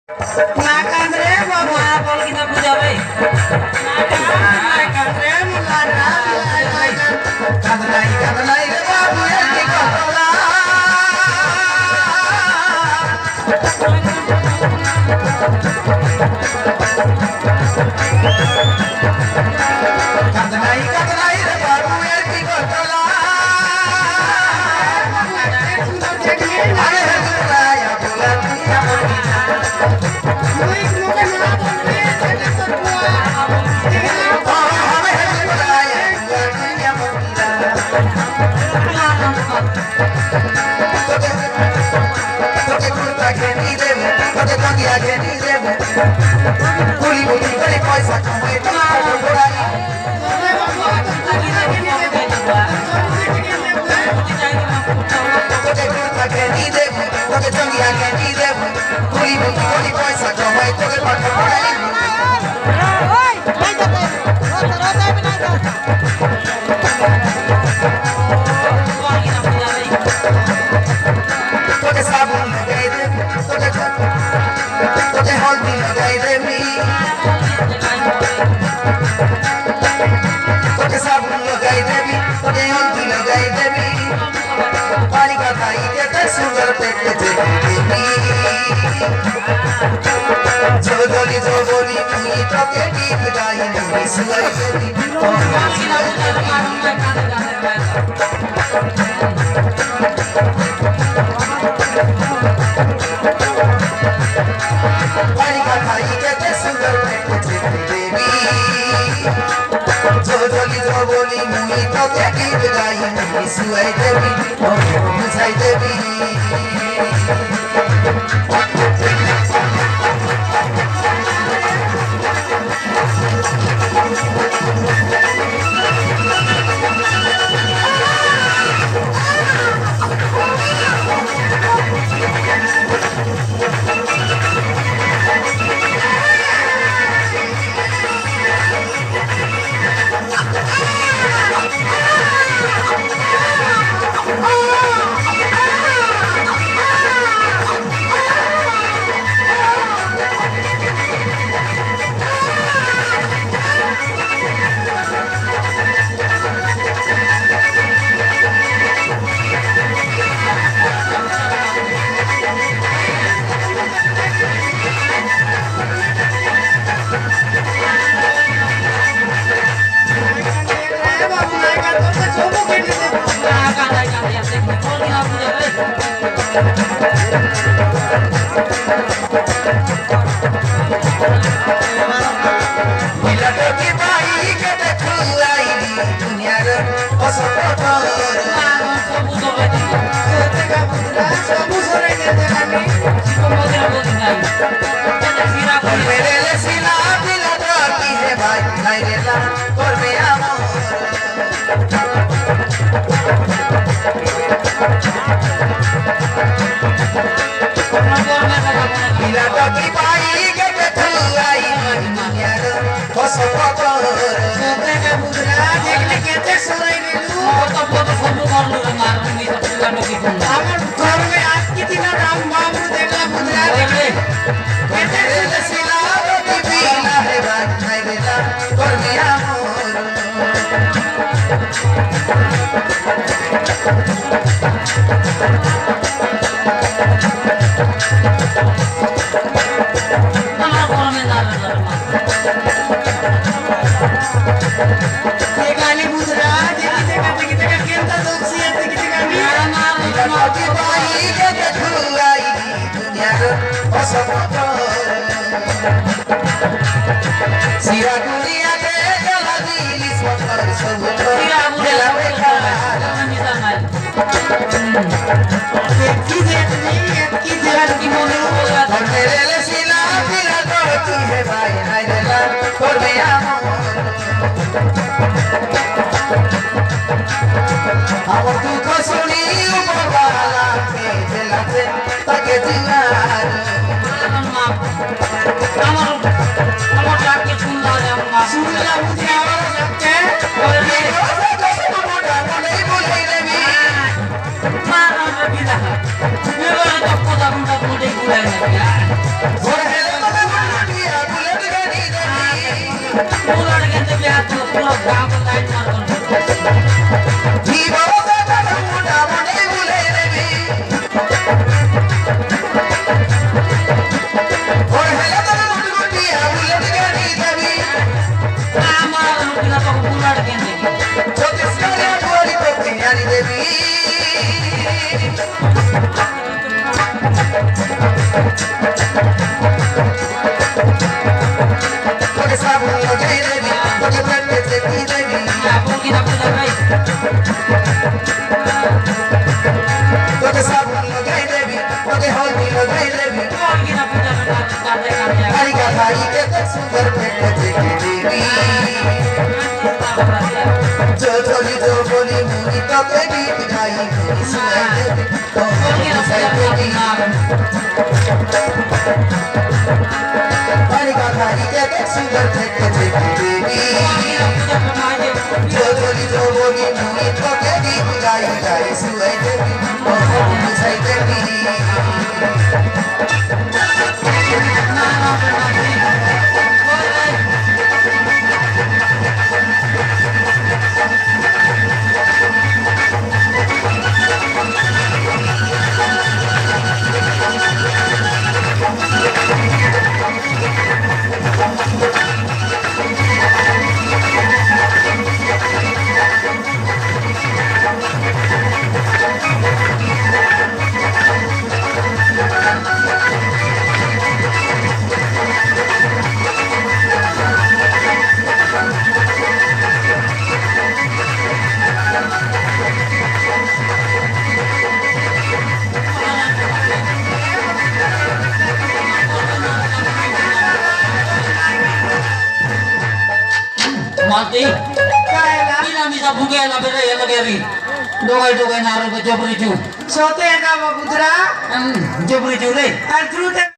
না কাঁদরে বাবা বল কিনা বুঝাবে না কাঁদরে মুলা না কাঁদলাই রে বাবু কি কতলা কাঁদলাই রে বাবু কি কতলা আরে হেলায়া বলা দুনিয়া মদিনা তুই মুখে না বলবি সেটা তো আমি হেলায়া দুনিয়া মদিনা তোকে কুর্তা ঘেনি দেবো তোকে তকিয়া ঘেনি দেবো কুলি বুলি করে পয়সা কামাই তোমার ঘোড়াই তোকে কুর্তা ঘেনি দেবো তোকে তকিয়া ঘেনি দেবো কুলি বুলি করে পয়সা কামাই তোকে পাঠা ঘোড়াই তোকে সাবুন লাগাই দেবো তোকে হলদি লাগাই দেবি তোকে সাবুন লাগাই দেবি তোকে হলদি লাগাই দেবি পানি का खाई के सुगर पेट देबी जो बोली मुई তোকে টিপ গাই নি সুলাই দেবি पानी का खाई के सुगर पेट देबी जो बोली मुई তোকে টিপ গাই নি সুলাই দেবি মুছাই দেবি আমার ঘরে আজকে দিন রাম বাবু দেখলা বুঝলা দেখলে কেটে ছিলা দিবি না রে ভাই নাই গেলা করবে Sira dunia ke jalan ini suatu sebuah bela bela. Kita di mana? Terlele sila bila kau tiada bayi naiklah korban. Awak tu kau suni umur bahagia jelase tak ketinggalan. আমার ডাকে সুন্দর আম্মা সুন্দর বুঝি আমার ডাকে বলে মোটা মনে বলে দেবি মা না বিনা মেরে তো কথা বলে বলে না Pulau dengan tempat pulau gaam lain markon. জীবন মুন্ডা মনে ভুলে দেবি ওর হেলে তোর মুটগুটিয়া ভুলে গাড়ি দেবি Amar kita to pulau dengan tempat. ছত্তিশগড়ে দুয়ারি তোকে আনি দেবি তোকে সাবুন লাগাই দেবি তোকে পেটে চেপি দেবি Apa kita pulau baik. তোকে সাবুন লাগাই দেবি তোকে হলদি লাগাই দেবি Apa kita pulau kata kata. গাড়ি গাড়ি কে তো সুন্দর পেটে চেপি দেবি চলি চলি মুনি তোকে গীত গাই শুনাই দেবি তোকে শুনাই দেবি গাড়ি গাড়ি কে তো সুন্দর পেটে চেপি দেবি চলি চলি মুনি তোকে গীত গাই শুনাই দেবি তোকে শুনাই দেবি Mati. Kaya Ina bisa buka la bere ya lageri. Dogai naruh ke jopri ju. sote yang kamu putra Jopri ju le. Arjuna